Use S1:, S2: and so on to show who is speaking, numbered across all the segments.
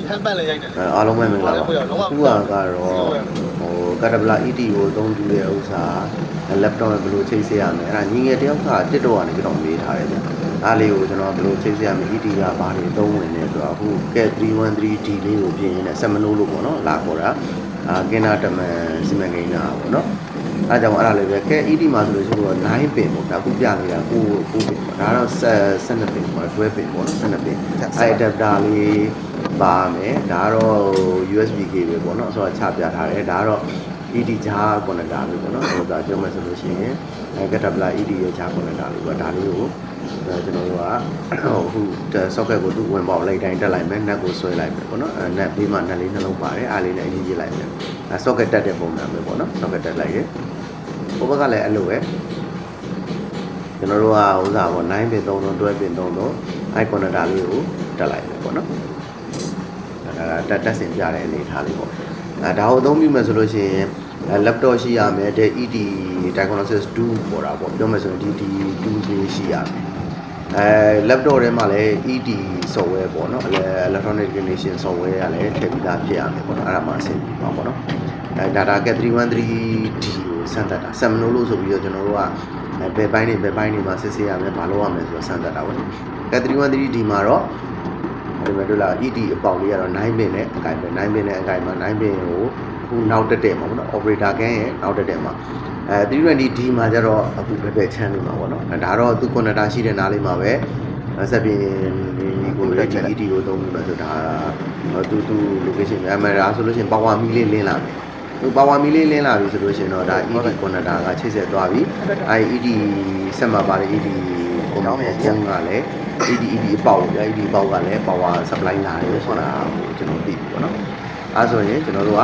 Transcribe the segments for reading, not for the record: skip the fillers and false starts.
S1: ဟန်ပန်လည်းရိုက်တယ်
S2: အားလုံးပဲမင်္ဂလာပါခုကတော့ဟိုကတ္တဗလာ ED ကိုအသုံးပြုတဲ့ဥစ္စာ laptop နဲ့ဘယ်လိုချိတ်ဆက်ရမလဲအဲ့ဒါညီငယ်တယောက်ကတစ်တော့ကနေကျွန်တော်မေးထားတယ်ဗျအားလေးကိုကျွန်တော်ဘယ်လိုချိတ်ဆက်ရမလဲ ED ကဘာတွေသုံးဝင်နေဆိုတော့အခု K313D လေးကိုပြင်နေဆက်မနိုးလို့ပေါ့နော်လာခေါ်တာကင်နာတမန်စီမံကိန်းနာပေါ့နော်အဲ့ကြောင့်အဲ့ဒါလေးပဲကဲ ED မှာဆိုလို့ရှိရင်9ပင်ပေါ့ဒါခုပြနေတာ9ပင်ပေါ့ဒါတော့12ပင်ပေါ့12ပင်ပေါ့နော်12ပင်အဲ့ adapter လေးပါမယ်ဒါကတော့ USB cable ပေါ့နော်ဆိုတော့ချပြထားတယ်ဒါကတော့ ED ဂျာ connector လေးပေါ့နော်ဟိုဒါပြောမှဆိုလို့ရှိရင်ကတ္တဗလာ ED ရဲ့ဂျာ connector လေးပေါ့ဒါလေးကိုကျွန်တော်တို့ကဟို socket ကိုသူ့ဝင်ပေါက်လိုက်တိုင်းတက်လိုက်မယ် net ကိုဆွဲလိုက်မယ်ပေါ့နော်net ပြီးမှ net လေးနှလုံးပါတယ်အားလေးနဲ့အရင်ရေးလိုက်မယ်socket တက်တဲ့ပုံစံပဲပေါ့နော် socket တက်လိုက်ရဲ့ဟိုဘက်ကလည်းအဲ့လိုပဲကျွန်တော်တို့ကဥစားပေါ့9ပင်3 12ပင်3 icon connector လေးကိုတက်လိုက်မယ်ပေါ့နော်တက်ဆင်ပြတဲ့အနေထားလေးပေါ့ဒါကိုအသုံးပြုမယ်ဆိုလို့ရှိရင်laptop ရှိရမယ်တဲ့ ED diagnosis 2ပေါ်တာပေါ့ပြောမယ်ဆိုရင်ဒီ2လေးရှိရမယ်laptop ထဲမှာလည်း ED software ပေါ့နော် electronic ignition software ကလည်းထည့်ပြီးသားဖြစ်ရမယ်ပေါ့နော်အဲ့ဒါမှအဆင်ပြေပါပေါ့နော်data get 313D ကိုစမ်းသပ်တာဆက်မလို့လို့ဆိုပြီးတော့ကျွန်တော်တို့ကဘယ်ပိုင်းတွေမှာစစ်ဆေးရမယ်ဘာလုပ်ရမလဲဆိုတော့စမ်းသပ်တာပေါ့ get 313D မှာတော့ဒီမဲ့တို့လား ED အပေါက်လေးကတော့9ပင်နဲ့အကိုင်ပဲ9ပင်နဲ့အကိုင်မှာ9ပင်ကိုအခုနောက်တက်တယ်မှာပေါ့နော် operator ကန်းရဲ့နောက်တက်တယ်မှာ320D မှာကျတော့အခုပဲချမ်းနေမှာပေါ့နော်ဒါတော့သူ connector ရှိတဲ့နားလေးမှာပဲဆက်ပြီးဒီကို ED ကိုသုံးပြီးမှဆိုဒါသူ location ပဲအမှန်ဒါဆိုလို့ရှိရင် power မီလေးလင်းလာမယ်သူပါဝါမီလေးလင်းလာပြီဆိုလို့ရှိရင်တော့ဒါ ED connector ကချိတ်ဆက်သွားပြီED ဆက်မှာပါတယ် ED ကိုနောင်းရဲ့ကျန်းကလည်း ED အပေါက် ED အပေါက်ကလည်း power supply လာတယ်ဆိုတာကိုကျွန်တော်သိပြီပေါ့နော်အဲဆိုရင်ကျွန်တော်တို့က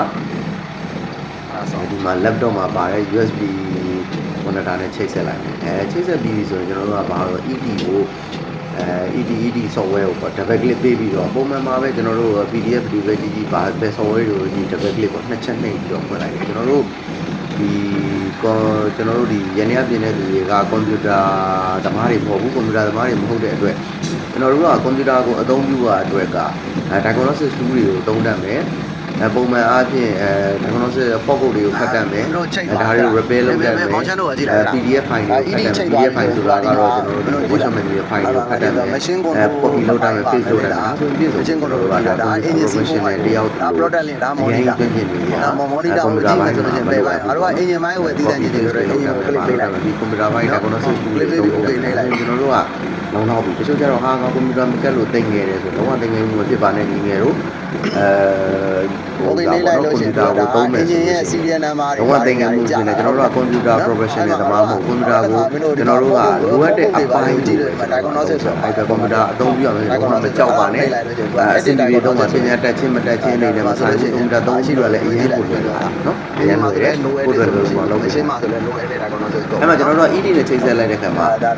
S2: ဒီမှာ laptop မှာပါတဲ့ USB connector နဲ့ချိတ်ဆက်လိုက်မယ်ချိတ်ဆက်ပြီးဆိုရင်ကျွန်တော်တို့ကဘာလို့ ED ကိုED software ကိုပေါ့ double click ပေးပြီးတော့ပုံမှန်မှာပဲကျွန်တော်တို့ PDF ဒီပဲကြီးပါပဲ software တွေကိုဒီ double click ပေါ့နှစ်ချက်နှိပ်ပြီးတော့ဖွင့်လိုက်တယ်ကျွန်တော်တို့ဒီရန်ရပြင်တဲ့သူတွေကကွန်ပျူတာသမားတွေမဟုတ်ဘူးကွန်ပျူတာသမားတွေမဟုတ်တဲ့အတွက်ကျွန်တော်တို့ကကွန်ပျူတာကိုအသုံးပြုရတဲ့အတွက်က diagnosis tool တွေကိုသုံးတတ်မယ်ပုံမှန်အားဖြင့်diagnosis port code တွေကိုဖတ်တတ်မယ်ဒါတွေကို repair လုပ်တတ်မယ် PDF file တွေကိုဖတ်တတ်မယ် PDF file ဆိုတာကတော့ကျွန်တော်တို့ workshop menu ရဲ့ file ကိုဖတ်တတ်မယ် copy လုပ်တတ်မယ် paste လုပ်တတ်မယ်ပြည့်စုံ machine control ကဒါ professional တယောက်
S3: product link ဒါ monitor
S2: ပြင်နေပြီ
S3: monitor ကိုကြည့်မယ်ဆိုလို့ရှိရင်ပဲပါအားလုံးက engine ပိုင်းကိုတည်တံ့နေတယ်ဆိုတော့ engine ကို click ပေးလိုက်
S2: ဒီ computer ဘိုင်း diagnosis tool တွေသုံး
S3: okay လေးလိုက်
S2: ကျွန်တော်တို့ကလုံးတော့ပြီတချို့ကျတော့ဟာကွန်ပျူတာမကက်လို့တင်ငယ်တယ်ဆိုတော့လုံးဝတင်ငယ်မှုမဖြစ်ပါနဲ့ညီငယ်တို့
S3: okay လေးလိုက်လို့ရှိရင်ဒါ engine ရဲ့ serial number တွေ
S2: လုံးဝတင်ငယ်မှုဖြစ်နေကျွန်တော်တို့ကကွန်ပျူတာ professional သမားမဟုတ်ကွန်ပျူတာကိုကျွန်တော်တို့ကလိုအပ်တဲ့အပိုင်းကြည့်တယ်
S3: diagnosis ဆိုတော့
S2: ကွန်ပျူတာအသုံးပြုရမယ်ကျွန်တော်မကြောက်ပါနဲ့အစီအပြေတော့မှပညာတက်ချင်းမတက်ချင်းနေတယ်မှာဆိုင်ကွန်ပျူတာသုံးရှိတော့လည်းအရင်ကိုလွယ်တာနော်အရင်လိုတယ်ကိုယ်တွေလုံးလုံး
S3: machine မှာဆိုလည်း low end diagnosis
S2: အဲ့မှာကျွန်တော်တို့ ED နဲ့ချိန်ဆက်လိုက်တဲ့ခါမှာ
S3: ဒါ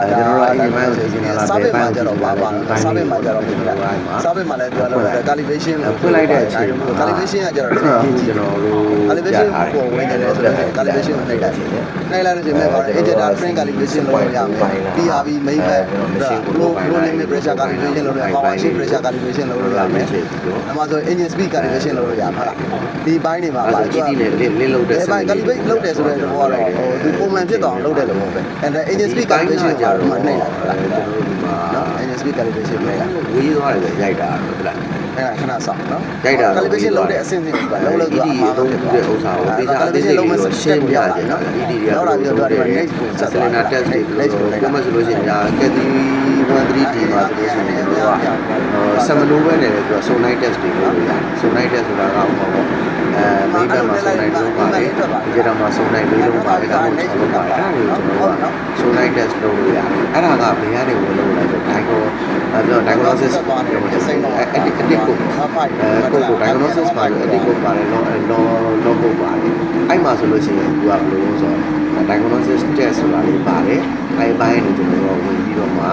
S2: ကျွန်တော်တို့ engine ဘိုင်းကိုချိန်လာပဲဘိုင်းကိုချိန်လာပဲ
S3: စာပေမှာကျတော့စာပေမှာလည်းပြောလို့ calibration
S2: ဖွင့်လိုက်တဲ့အချိန်
S3: calibration ကကျတော့
S2: ကျွန်တော်တို့
S3: calibration ကိုဝင်နေတယ်ဆိုတော့ calibration ကိုနှိပ်လိုက်လို့ရှိရင်ပဲ ejector frame calibration လုပ်ရမယ် PRV main back low limit pressure calibration လုပ်ရမယ် power shift pressure calibration လုပ်ရမယ်အမှဆို engine speed calibration လုပ်ရမှာဒီဘိုင်းတွေမှာပါ
S2: ED နဲ့လင်းလုပ်တဲ့
S3: ဘိုင်း calibration လုပ်တယ်ဆိုတဲ့သဘောကတော့ဒီပုံမှန်ဖြစ်တော့လုပ်တယ်လို့ပဲအဲ engine speed calibration ကိုတော့မှနှိပ်လိုက်ကျွန်တော်တို့ဒီမှာ engine speed calibration နှိပ်လိုက်
S2: ဝေးသွားတယ်ရိုက်တာဟုတ်လား
S3: အဲ့ခဏစောင့်နော်
S2: ရိုက်တာ
S3: calibration လုပ်တဲ့အဆင့်ကလုံးလုံး
S2: ED အသုံးပြုတဲ့ဥစ္စာကိုဒေတာအသေးစိတ်ကိုရှင်းပြတယ်နော် ED တွေက
S3: တော့လာပြီးတော့ဒီ next ကိုဆက်သွားတာ
S2: test တွေပြောမှဆိုလို့ရှိရင်ဒါကက်တီ 13D မှာဆိုလို့ရှိရင်တို့ကဆမ်မနိုးပဲနေတယ်သူက sonite test တွေလုပ်လို့ရတယ် sonite test ဆိုတာကဥပမာပေါ့မိဘမှာ sonite လုံးပါတယ်ဒီကြမှာ sonite လေးလုံးပါတယ်ဒါမှမဟုတ်6လုံးပါတယ်ဒါတွေကိုကျွန်တော်က sonite test လုပ်လို့ရတယ်အဲ့ဒါကဘယ်ကနေဝင်လို့လဲဆိုတော့ diagnosis ပြောမှစိတ်တော့ edit code ကို diagnosis မှာ edit code ပါတယ် log code ပါတယ်အဲ့မှာဆိုလို့ရှိရင်သူကဘယ်လိုလဲဆိုတော့ diagnosis test ဆိုတာလေးပါတယ်အဲ့ဘိုင်းကိုကျွန်တော်တို့ဝင်ပြီးတော့မှ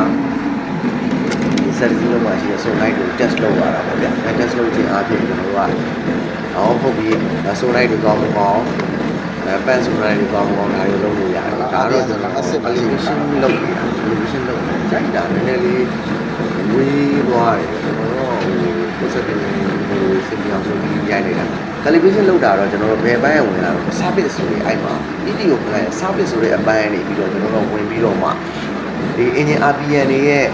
S2: ဆက်ပြီးတော့မှရှိတဲ့ sonite ကို test လုပ်ရတာပေါ့ဗျာအဲ့ test လုပ်ခြင်းအပြင်ကျွန်တော်တို့ကဟုတ်ပြီ sonite တွေကောင်းမကောင်းပန်း sonite တွေကောင်းမကောင်းဒါတွေလုပ်လို့ရတယ်ဒါတော့ကျွန်တော် simulation လုပ်နေတာ simulation လုပ်နေတာကြိုက်တာနည်းနည်းလေးဝေးသွားတယ်ကျွန်တော်တို့ကိုစက်တင် စင်ပြောင်းဆိုပြီးရိုက်နေတာ calibration လောက်တာတော့ကျွန်တော်တို့ဘယ်ပိုင်းဝင်လာတော့ service ဆိုပြီးအဲ့မှာ ED ကိုခလိုက် service ဆိုတဲ့အပိုင်းနေပြီးတော့ကျွန်တော်တို့ဝင်ပြီးတော့မှဒီ engine RPM တွေရဲ့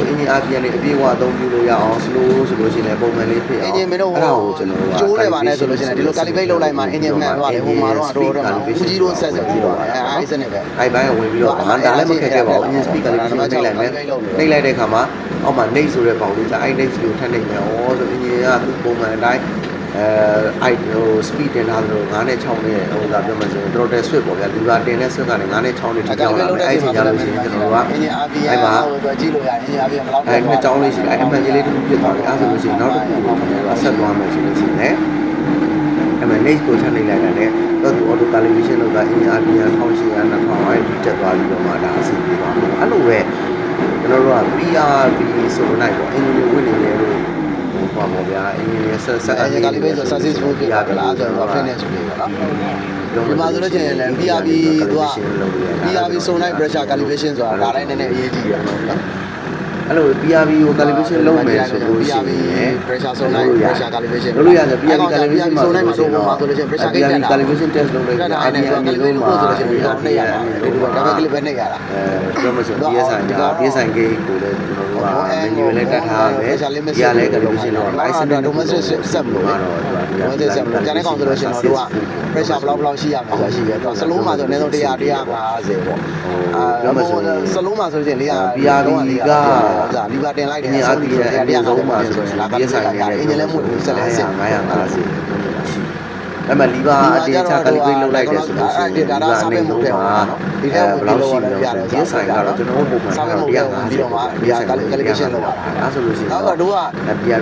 S2: engine RPM တွေအပြည့်အဝအသုံးပြုလို့ရအောင် slow ဆိုလို့ရှိရင်လည်းပုံမှန်လေးဖြစ်အောင်
S3: engine မင်းတို့
S2: အဲ့ဒါကိုကျွန်တော်တို့
S3: ကျိုးတယ်ပါနဲ့ဆိုလို့ရှိရင်ဒီလို calibate လုပ်လိုက်မှ engine မှန်သွားတယ်ဟိုမှာတော့တော့ဦးကြီးတို့ဆက်ဆက်ပြီးတော့အဲ့စနစ်ပဲ
S2: အဲ့ဘိုင်းကိုဝင်ပြီးတော့ဒါလည်းမခက်ခဲပါဘူး engine speed calibration နှိပ်လိုက်မယ်နှိပ်လိုက်တဲ့အခါမှာအောက်မှာ next ဆိုတဲ့ပေါင်လေးကြာအဲ့ next ကိုထပ်နှိပ်မယ်ဩဆို engine ကသူ့ပုံမှန်အတိုင်းအဲ့speed တင်ထားသလို9နဲ့6နဲ့ဟိုကပြောမှဆိုရင် throttle switch ပေါ့ဗျာ lever တင်တဲ့ switch ကနေ9နဲ့6နဲ့ထိကြောင်းလာတယ်အဲ့ဒီကြားလို့ရှိရင်ကျွန်တော်တို့က
S3: engine RPM အဲ့မှာကြည့်လို့ရ engine RPM ဘယ်လောက်
S2: အဲ့နှစ်ကြောင်းလေးရှိတယ်အဲ့ emergency လေးတစ်ခုပြစ်သွားတယ်အဲ့ဆိုလို့ရှိရင်နောက်တစ်ခုကိုကျွန်တော်တို့ဆက်သွားမယ်ဆိုလို့ရှိရင်လည်းအဲ့မှာ next ကိုထပ်နှိပ်လိုက်တာနဲ့တော့သူ auto calibration လုပ်တာ engine RPM 1800 2000အဲ့ဒီတက်သွားပြီးတော့မှဒါအဆင်ပြေသွားတယ်အဲ့လိုပဲကျွန်တော်တို့က PRB ဆိုလိုက်ပေါ့ engine ဝင်နေတယ်လို့ပေါ့ဗျာ engine ဆက်
S3: engine calibration successful ဖြစ်တာလားဆိုတော့ finish ဖြစ်ပါတော့ဒီမှာဆိုလို့ချင်းလည်း PRB သူက PRB စုံလိုက် pressure calibration ဆိုတာဒါလည်းနည်းနည်းအရေးကြီးတယ်နော်
S2: အဲ့လို PRB ကို calibration လုပ်မယ်ဆိုလို့ရှိရင်
S3: pressure စုံလိုက် pressure calibration
S2: လုပ်လို့ရတယ် PRB calibration
S3: စုံလိုက်မှာဆိုလို့ဆိုလို့ချင်း pressure ကိတ်တက်တာ
S2: calibration test လုပ်လိုက်တာ
S3: အဲ့ဒါနဲ့ calibration လို့ဆိုလို့ချင်းဒီတော့နှိပ်ရတာဒီလိုဒါပဲ clip ပဲနှိပ်ရတာ
S2: ပြောမှဆို PSI က PSI gauge ကိုလည်းကျွန်တော်တို့က menu လည်းတက်ထားမယ်ဒီကလည်း calibration လုပ် license
S3: domestic set လို့တော့ domestic set လို့ကျန်တဲ့ကောင်ဆိုလို့ချင်းတော့တို့က pressure ဘယ်လောက်ရှိရမှာဆိုတာရှိတယ်သူကစလုံးမှာဆိုအနည်းဆုံး100 150ပေါ့ပြောမှဆိုစလုံးမှာဆိုလို့ချင်း400
S2: PRB ကလ
S3: ီဗာတင်လိုက်တယ်ဆိုပြီးတော့တရားဆုံးမှာဆိုရင်ဒါကဆိုင်နေတယ်အင်ဂျင်လည်းမဟုတ်ဘူးဆက်လက်ဆင်
S2: 950အဲ့မှာလီဗာအတေချာ calculate လုပ်လိုက်တယ်ဆိုလို့ရှိရင်ဒါစာပေမှုတဲ့မှာဒီထဲဘယ်လောက်ရှိလဲရတယ်ဒီဆိုင်ကတော့ကျွန်တော်တို့ပုံမှန်စ
S3: ာပေမှုတဲ့ပြီးတော့မှဒီ calculation လုပ်တာ
S2: အဲ့ဆိုလို့ရှိရင်
S3: တော့တို့က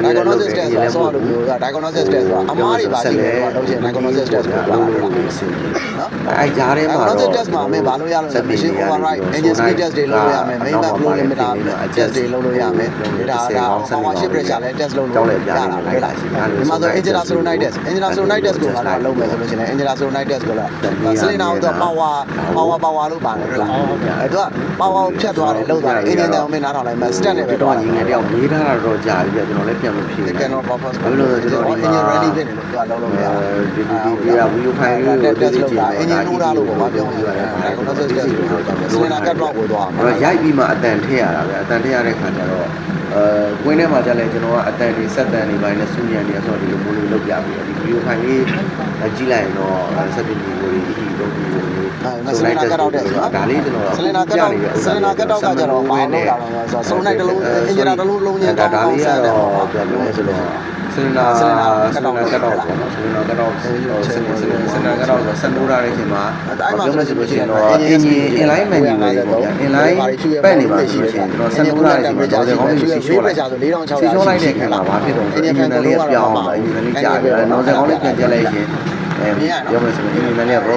S3: diagnosis test ဆိုတာဆောက်လို့မျိုးက diagnosis test ဆိုတာအမားတွေပါရှိတယ်တော့ချင်း diagnosis test ဆိုတာနော်အ
S2: ဲ့ကြားထဲမှာ
S3: diagnosis test မှာမင်းဘာလို့ရလို့လဲ machine override engine speed test တွေလုပ်လို့ရမယ် main back flow limiter test တွေလုပ်လို့ရမယ်ဒါက power pressure လည်း test လုပ်လို့ရတာပဲလားဒီမှာဆို engine solenoid test engine solenoid test ကိုကတော့လုပ်မယ်ဆိုလို့ရှိရင် engine solenoid test ကိုလည်း cylinder ကို power လို့ပါတယ်ဟုတ်လားအဲ့တော့ power ဖြတ်သွားတယ်လောက်သွားတယ် engine တောင်မင်းနားထောင်လိုက်မှ step နဲ့ပဲတော့ရ
S2: င်းငယ်တယောက်မေးထားတာတော့ကြာပြီကျွန်တော်လည်းပြန်မဖြေဘူး
S3: cannot purpose
S2: ဘာလို့လဲဆိုတော့
S3: engine ready ဖြစ်နေလို့သူကလုံးလုံးမရဒ
S2: ီဗီဒီယိုဖိုင်လေးကို
S3: test လုပ်တာ engine ထိုးတာလို့ပေါ့ပြောမှရတယ် diagnosis test လို့ပြောတယ် cylinder cut drop ကိုသွားအ
S2: ဲ့တော့ရိုက်ပြီးမှအတန်ထည့်ရတာပဲအတန်ထည့်ရတဲ့ခါကျတော့ကွင်းထဲမှာကြာလဲကျွန်တော်ကအတန်တွေဆက်တန်တွေပိုင်းနဲ့စူးညံနေဆိုတော့ဒီလိုမျိုးလေးလုပ်ပြပြီးဒီဗီဒီယိုဖိုင်လေးကြည့်လိုက်ရင်တော့ဆက်ပြီးဒီလိုလေးဒီလိုမျိုးလေးဆ
S3: ိုလိုက်တက်တော့တယ်ဒ
S2: ါလေးကျွန်တော်
S3: cylinder cut drop cylinder cut drop ကကျတော့ဘာလို့လာတော့ဆိုတော့စုံလိုက်တစ်လုံး engine တစ်လုံးလုံးချင်း
S2: ဒါလေးကတော့ပြောလို့ဆိုတော့Selenaကတော့ပေါ့နော် Selenaကတော့Selenaကတော့ဆက်လို့ရတဲ့အချိန်မှာပြောလို့ဆိုလို့ရှိရင်တော့ inline menu တွေပေါ့ဗျာ inline ပတ်နေပါလို့ရှိရင်ကျွန်တော်ဆက်လို့ရတဲ့အချိန်မှာတော့ကောင်းပြီရှိုးလိုက်ဆ
S3: ို4600
S2: ရှိုးလိုက်တဲ့ခါမှာဘာဖြစ်တော့ engine လေးပြောင်းသွား engine လေးကြာတယ်နောက်ဆက်ကောင်းလေးပြန်ကြက်လိုက်ရင်ပြောမယ်ဆိုရင် engine လေးကဘေ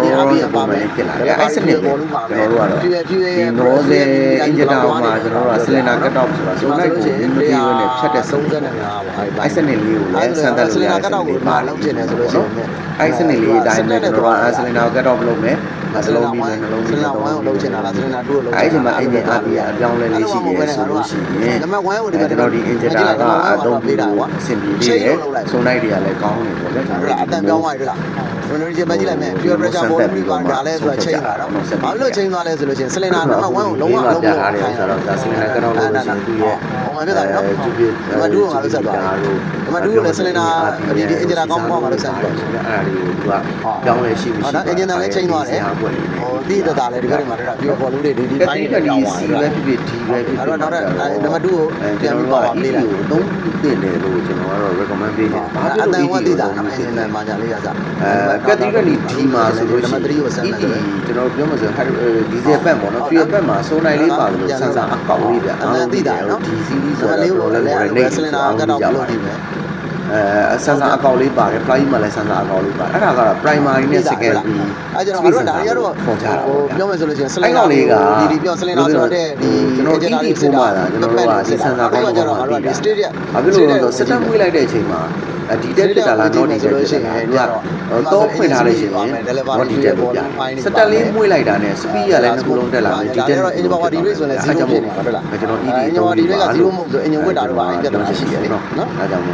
S2: ာပုံမှန်လေးဖြစ်လာတယ်အဲ့စနစ်ကိုကျွန်တော်တို့ကတော့ဒီnozzle engine မှာကျွန်တော်တို့က cylinder cut off ဆိုတာဆိုလိုက်ကိုဒီမတီးဝင်နဲ့ဖြတ်တဲ့
S3: 35ပါ
S2: အဲ့စနစ်လေးကိုလည်းစမ်းသပ်လို့ရတယ်
S3: cylinder cut off ကိုမလုပ်ချင်တယ်ဆိုလို့ရှိရင်
S2: အဲ့စနစ်လေးအတိုင်းပဲကျွန်တော်က cylinder cut off လုပ်မယ်နှလုံးပြီးနှလုံးပြီး
S3: cylinder 1ကိုလုပ်ချင်တာလား cylinder 2ကိုလုပ်ချင်တာအ
S2: ဲ့ဒီမှာ engine RPM အပြောင်းလဲလေးရှိတယ်ဆိုလို့ရှိရင်
S3: နံပါတ်1ကိုဒီမှာ
S2: ကျွန်တော်ဒီ engine ကအသုံးပေးတာကွာအဆင်ပြေသေးတယ်စုံလိုက်တွေကလည်းကောင်းနေပေါ့ဗျာ
S3: ကျွန်တော်အတန်ပြောင်းသွားပြီလားဝင်လို့ဒီမှာကြည့်လိုက်မယ် pure pressure body ပါဒါလဲဆိုတာချိန်လာတော့ဘာလို့ချိန်သွားလဲဆိုလို့ရှိရင် cylinder နံပါတ်1ကိုလုံးဝလုံးဝပ
S2: ြထားတယ်ဆိုတော့ဒါ cylinder ကတော့လို့ရှိရင်သူ့ရဲ့ဟ
S3: ိုမှာဖြစ်တာနော်ဒီမှာ2ကိုငါလို့ဆက်သွားတယ်ဒီမှာ2ကိုလည်း cylinder ဒီ engine ကောင်းကောင်းမှလို့ဆက်ပြီးတော့အ
S2: ဲ့ဒါလေးကိုသူကပြောင်းလဲရှိမရှိဟ
S3: ုတ် engine လည်းချိန်သွားတယ်ဟိုဒီတတာလည်းဒီဘက်မှာထားတာ pure body တွေဒီပ
S2: ိုင်းတွေတောင်းသွားတယ်ပဲဖြစ်ဒီပဲဖြစ်အ
S3: ဲ့တော့နောက်နံပါတ်2ကိုပြန်ပြီးပါပေးလိုက်အ
S2: သုံးသင့်တယ်လို့ကျွန်တော်ကတော့ recommend ပေးတယ်
S3: ဘာဖြစ်လို့အတန်ဝတ်သိတာနော် engine လည်းမှာညာလေးရစား
S2: ကက်သီဒရယ်ဒီမှာဆိုလို့ရှိရင် ကျွန်တော်ပြောမှဆိုဒီဇယ်ပတ်ပေါ့နော် fuel ပတ်မှာစိုးနိုင်လေးပါလို့ဆန်ဆာအကောက်လေးဗျ
S3: အမှန်သိတာနော်ဒ
S2: ီ series ဆိုတာလည်းလည်း
S3: cylinder cut off လုပ်ပြီးမယ်ဆ
S2: န်ဆာအကောက်လေးပါတယ် fly မှာလည်းဆန်ဆာအကောက်လေးပါတယ်အဲ့ဒါကတော့ primary နဲ့ secondary
S3: အဲ့ကျွန်တော်တို့ဒါတွေကတော့
S2: ပုံချတာပ
S3: ြောမယ်ဆိုလို့ရှိရင်
S2: cylinder လေးက
S3: ဒီပြော cylinder ဆိုတဲ့ဒီ
S2: ကျွန်တော် ED ဖိုးမှာကျွန်တော်တို့ကဆန်ဆာကောက်က
S3: ျတော့ငါတို့ကဒီ state ရဘ
S2: ာဖြစ်လို့လဲဆိုတော့ system ဝေးလိုက်တဲ့အချိန်မှာဒီတက်ဖြစ်တာလား not detail ဖြစ်တာလားတော့ဖွင့်ထားလို့ရှိရင် not detail ပေါ့ဗျာစတက်လေးမွေးလိုက်တာနဲ့ speed ကလည်းနှစ်ခုလုံးတက်လာတယ်
S3: detail တော့ engine power delay ဆိုရင်လည်း 0 ဖြစ်နေတာဟုတ်လားက
S2: ျွန်တော် ED
S3: engine power delay က0မဟုတ်ဆို engine ဝတ်တာတော့ဘာပြဿနာရှိတယ်နော်
S2: အဲကြောင့်